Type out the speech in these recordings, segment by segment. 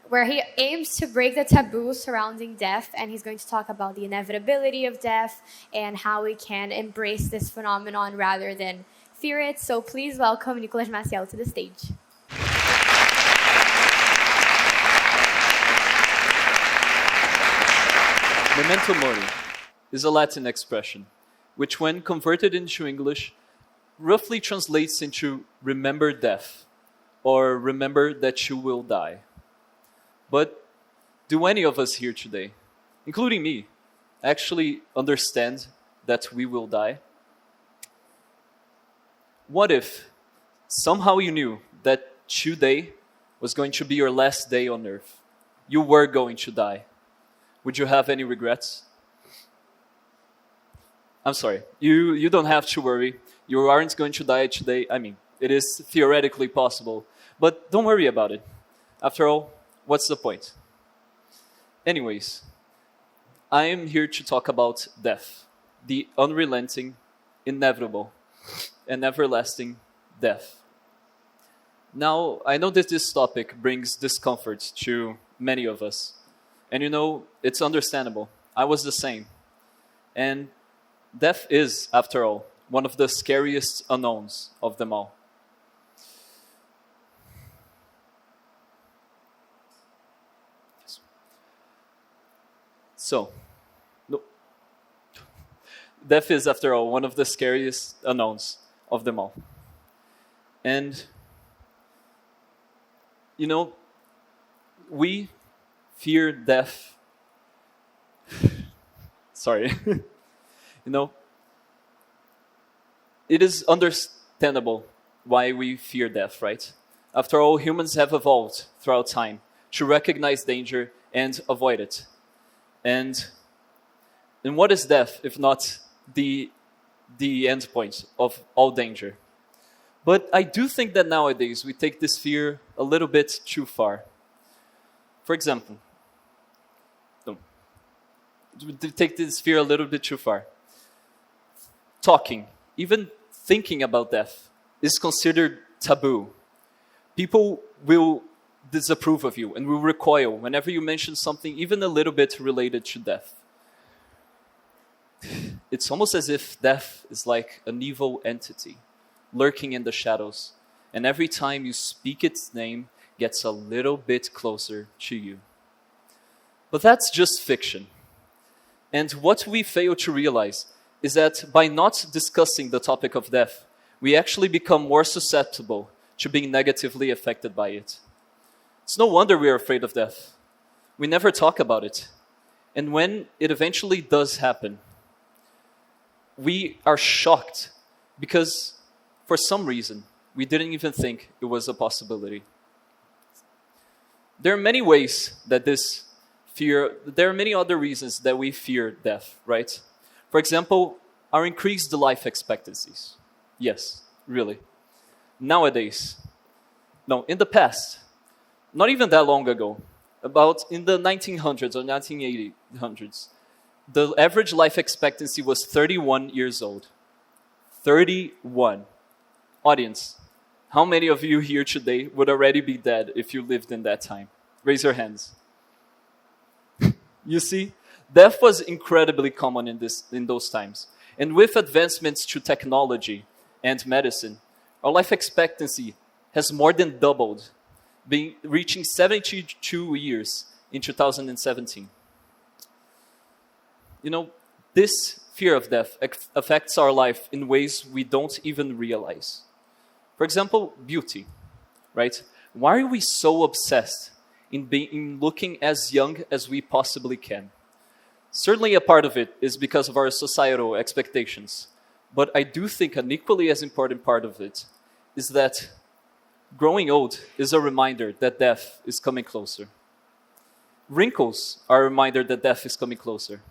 where he aims to break the taboo surrounding death, and he's going to talk about the inevitability of death and how we can embrace this phenomenon rather than fear it. So please welcome Nicolas and Maciel to the stage. Memento Mori is a Latin expression, which when converted into English, roughly translates into remember death, or remember that you will die. But do any of us here today, including me, actually understand that we will die? What if somehow you knew that today was going to be your last day on earth? You were going to die. Would you have any regrets? I'm sorry, you don't have to worry. You aren't going to die today. I mean, it is theoretically possible, but don't worry about it. After all, what's the point? Anyways, I am here to talk about death, the unrelenting, inevitable, and everlasting death. Now, I know that this topic brings discomfort to many of us. And you know, it's understandable. I was the same. And death is, after all, one of the scariest unknowns of them all. So, no. Death is, after all, one of the scariest unknowns of them all. And, you know, we fear death. Sorry. You know, it is understandable why we fear death, right? After all, humans have evolved throughout time to recognize danger and avoid it. And what is death if not the end point of all danger? But I do think that nowadays we take this fear a little bit too far. For example, take this fear a little bit too far. Talking, even thinking about death, is considered taboo. People will disapprove of you and will recoil whenever you mention something even a little bit related to death. It's almost as if death is like an evil entity lurking in the shadows, and every time you speak its name, gets a little bit closer to you. But that's just fiction. And what we fail to realize is that by not discussing the topic of death, we actually become more susceptible to being negatively affected by it. It's no wonder we are afraid of death. We never talk about it. And when it eventually does happen, we are shocked because for some reason, we didn't even think it was a possibility. There are many ways that there are many other reasons that we fear death, right? For example, our increased life expectancies. Yes, really. Nowadays, no, in the past, not even that long ago, about in the 1900s or 1980s, the average life expectancy was 31 years old. 31. Audience, how many of you here today would already be dead if you lived in that time? Raise your hands. You see, death was incredibly common in those times. And with advancements to technology and medicine, our life expectancy has more than doubled, reaching 72 years in 2017. You know, this fear of death affects our life in ways we don't even realize. For example, beauty, right? Why are we so obsessed in looking as young as we possibly can? Certainly a part of it is because of our societal expectations. But I do think an equally as important part of it is that growing old is a reminder that death is coming closer. Wrinkles are a reminder that death is coming closer.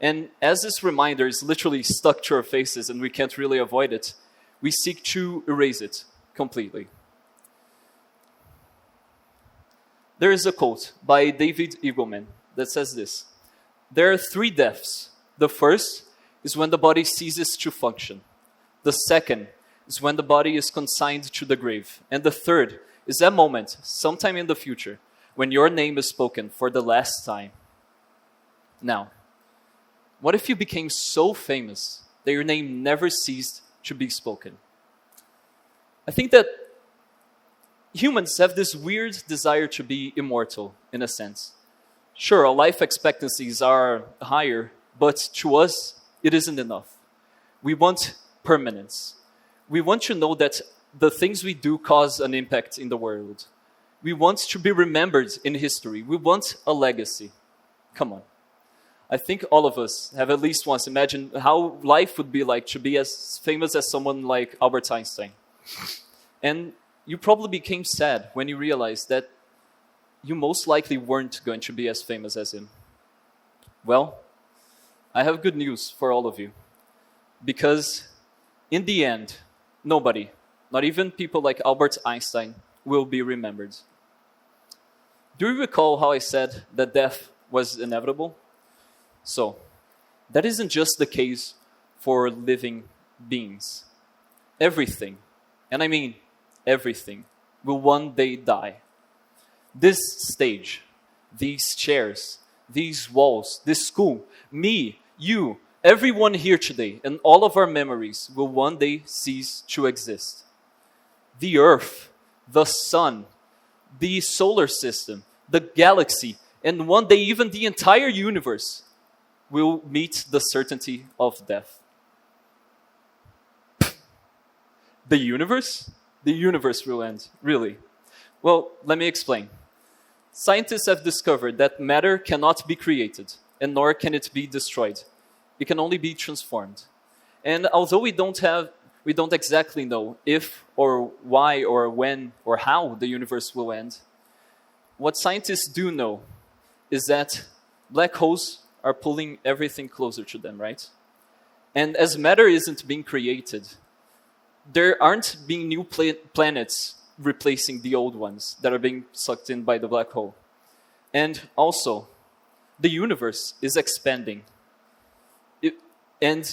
And as this reminder is literally stuck to our faces and we can't really avoid it, we seek to erase it completely. There is a quote by David Eagleman that says this: "There are 3 deaths. The first is when the body ceases to function. The second is when the body is consigned to the grave. And the third is that moment, sometime in the future, when your name is spoken for the last time. Now, what if you became so famous that your name never ceased to be spoken? I think that humans have this weird desire to be immortal, in a sense. Sure, our life expectancies are higher, but to us, it isn't enough. We want permanence. We want to know that the things we do cause an impact in the world. We want to be remembered in history. We want a legacy. Come on. I think all of us have at least once imagined how life would be like to be as famous as someone like Albert Einstein. And you probably became sad when you realized that you most likely weren't going to be as famous as him. Well, I have good news for all of you. Because in the end, nobody, not even people like Albert Einstein, will be remembered. Do you recall how I said that death was inevitable? So, that isn't just the case for living beings. Everything, and I mean everything, will one day die. This stage, these chairs, these walls, this school, me, you, everyone here today, and all of our memories will one day cease to exist. The Earth, the Sun, the solar system, the galaxy, and one day even the entire universe will meet the certainty of death. The universe? The universe will end, really. Well, let me explain. Scientists have discovered that matter cannot be created, and nor can it be destroyed. It can only be transformed. And although we don't exactly know if or why or when or how the universe will end, what scientists do know is that black holes are pulling everything closer to them, right? And as matter isn't being created, there aren't being new planets replacing the old ones that are being sucked in by the black hole. And also, the universe is expanding. And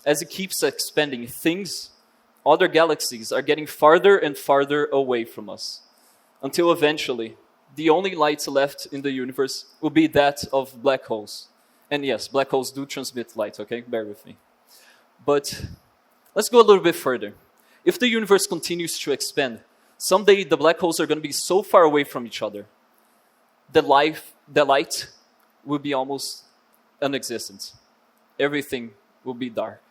as it keeps expanding, other galaxies are getting farther and farther away from us. Until eventually, the only light left in the universe will be that of black holes. And yes, black holes do transmit light, okay? Bear with me. But let's go a little bit further. If the universe continues to expand, someday the black holes are going to be so far away from each other, the light will be almost non-existent. Everything will be dark.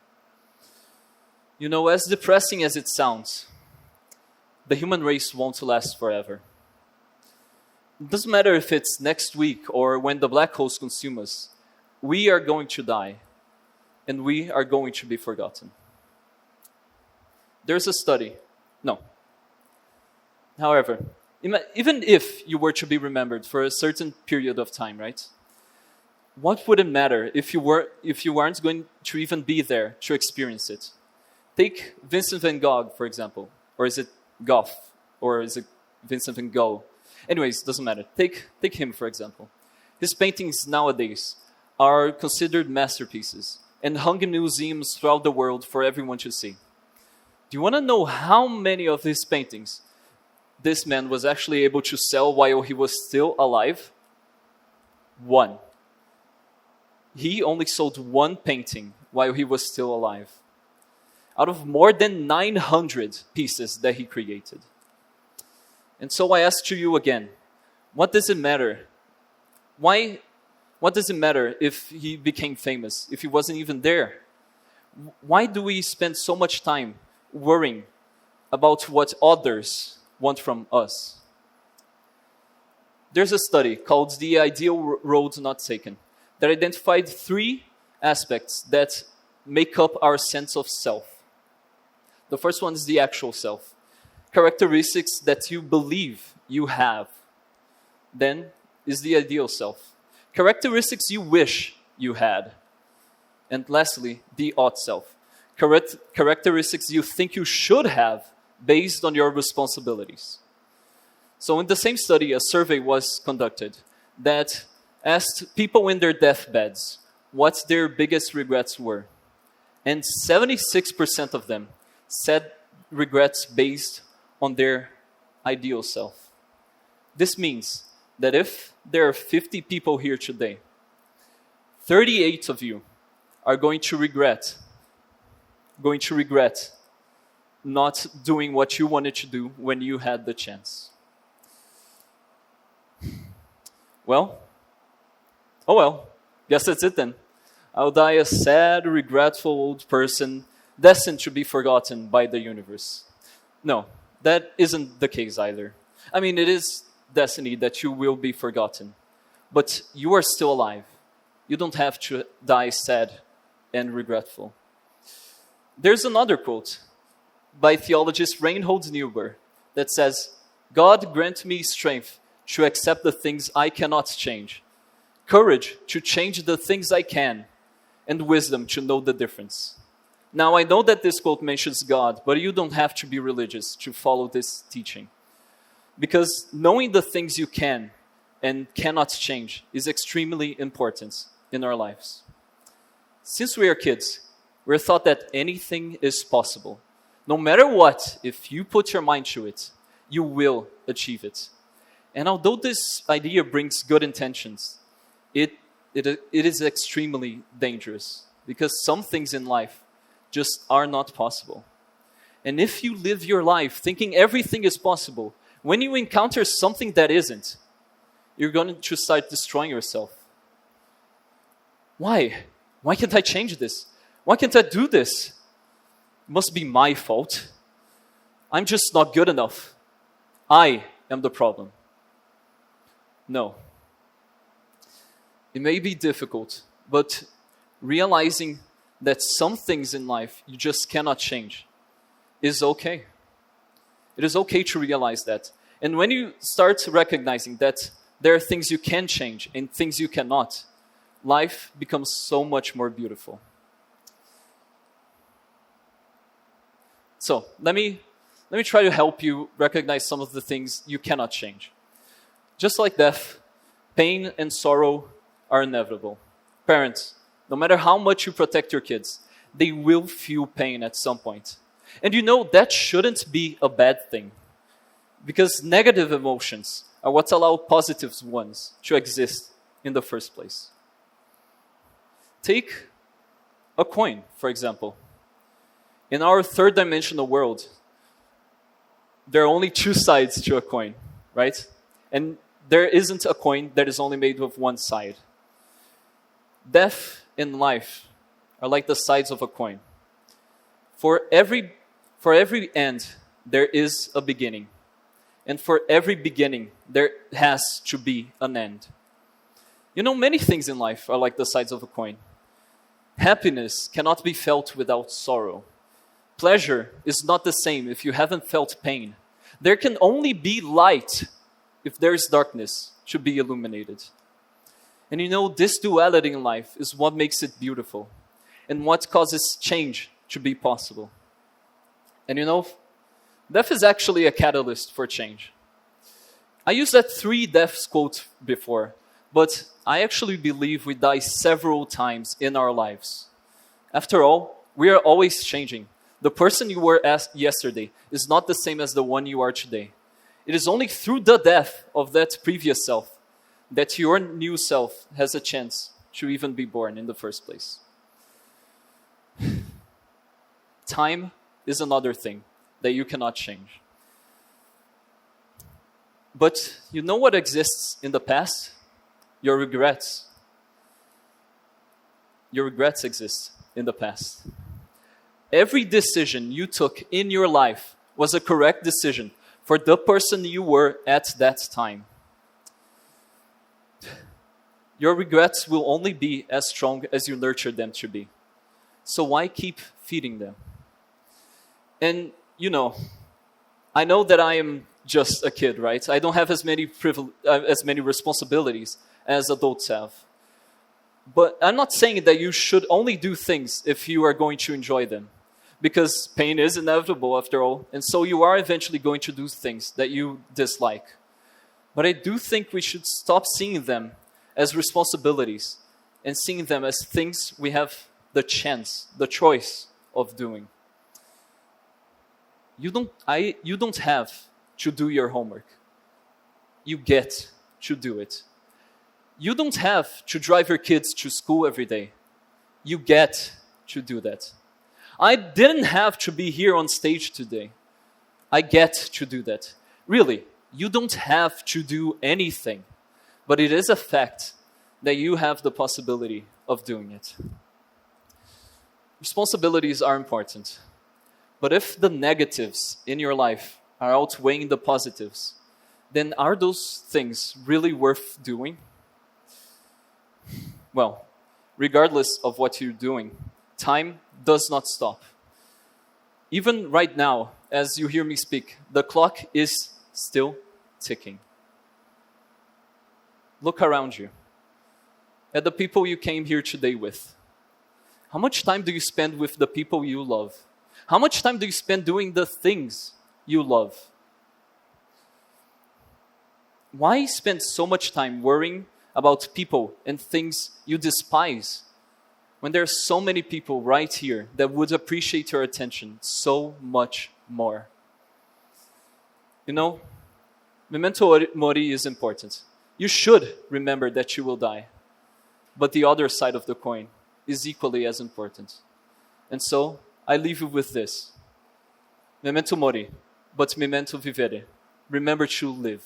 You know, as depressing as it sounds, the human race won't last forever. It doesn't matter if it's next week or when the black holes consume us. We are going to die, and we are going to be forgotten. There's a study. No. However, even if you were to be remembered for a certain period of time, right? What would it matter if you weren't going to even be there to experience it? Take Vincent van Gogh, for example. Or is it Gough? Or is it Vincent van Gogh? Anyways, doesn't matter. Take him, for example. His paintings nowadays are considered masterpieces and hung in museums throughout the world for everyone to see. Do you want to know how many of his paintings this man was actually able to sell while he was still alive? One. He only sold one painting while he was still alive, out of more than 900 pieces that he created. And so I ask to you again, what does it matter? What does it matter if he became famous, if he wasn't even there? Why do we spend so much time worrying about what others want from us? There's a study called The Ideal Road Not Taken that identified 3 aspects that make up our sense of self. The first one is the actual self. Characteristics that you believe you have. Then is the ideal self. Characteristics you wish you had. And lastly, the ought self. Characteristics you think you should have based on your responsibilities. So in the same study, a survey was conducted that asked people in their deathbeds what their biggest regrets were. And 76% of them said regrets based on their ideal self. This means that if there are 50 people here today, 38 of you are going to regret not doing what you wanted to do when you had the chance. Well, oh well, guess that's it then. I'll die a sad, regretful old person destined to be forgotten by the universe. No, that isn't the case either. I mean, it is destiny that you will be forgotten, but you are still alive. You don't have to die sad and regretful. There's another quote by theologist Reinhold Niebuhr that says, "God grant me strength to accept the things I cannot change, courage to change the things I can, and wisdom to know the difference." Now, I know that this quote mentions God, but you don't have to be religious to follow this teaching. Because knowing the things you can and cannot change is extremely important in our lives. Since we are kids, we're taught that anything is possible. No matter what, if you put your mind to it, you will achieve it. And although this idea brings good intentions, it is extremely dangerous because some things in life just are not possible. And if you live your life thinking everything is possible, when you encounter something that isn't, you're going to start destroying yourself. Why? Why can't I change this? Why can't I do this? It must be my fault. I'm just not good enough. I am the problem. No. It may be difficult, but realizing that some things in life you just cannot change is okay. It is okay to realize that. And when you start recognizing that there are things you can change and things you cannot, life becomes so much more beautiful. So, let me try to help you recognize some of the things you cannot change. Just like death, pain and sorrow are inevitable. Parents, no matter how much you protect your kids, they will feel pain at some point. And you know that shouldn't be a bad thing. Because negative emotions are what allow positive ones to exist in the first place. Take a coin, for example. In our third dimensional world, there are only two sides to a coin, right? And there isn't a coin that is only made of one side. Death and life are like the sides of a coin. For every end, there is a beginning. And for every beginning, there has to be an end. You know, many things in life are like the sides of a coin. Happiness cannot be felt without sorrow. Pleasure is not the same if you haven't felt pain. There can only be light if there is darkness to be illuminated. And you know, this duality in life is what makes it beautiful and what causes change to be possible. And you know, death is actually a catalyst for change. I used that 3 deaths quote before, but I actually believe we die several times in our lives. After all, we are always changing. The person you were yesterday is not the same as the one you are today. It is only through the death of that previous self that your new self has a chance to even be born in the first place. Time is another thing that you cannot change. But you know what exists in the past? Your regrets. Your regrets exist in the past. Every decision you took in your life was a correct decision for the person you were at that time. Your regrets will only be as strong as you nurture them to be. So why keep feeding them? And you know, I know that I am just a kid, right? I don't have as many responsibilities as adults have. But I'm not saying that you should only do things if you are going to enjoy them. Because pain is inevitable after all, and so you are eventually going to do things that you dislike. But I do think we should stop seeing them as responsibilities and seeing them as things we have the chance, the choice of doing. You don't have to do your homework. You get to do it. You don't have to drive your kids to school every day. You get to do that. I didn't have to be here on stage today. I get to do that. Really, you don't have to do anything, but it is a fact that you have the possibility of doing it. Responsibilities are important, but if the negatives in your life are outweighing the positives, then are those things really worth doing? Well, regardless of what you're doing, time does not stop. Even right now, as you hear me speak, the clock is still ticking. Look around you, at the people you came here today with. How much time do you spend with the people you love? How much time do you spend doing the things you love? Why spend so much time worrying about people and things you despise when there are so many people right here that would appreciate your attention so much more? You know, Memento Mori is important. You should remember that you will die. But the other side of the coin is equally as important. And so, I leave you with this. Memento Mori, but memento vivere. Remember to live.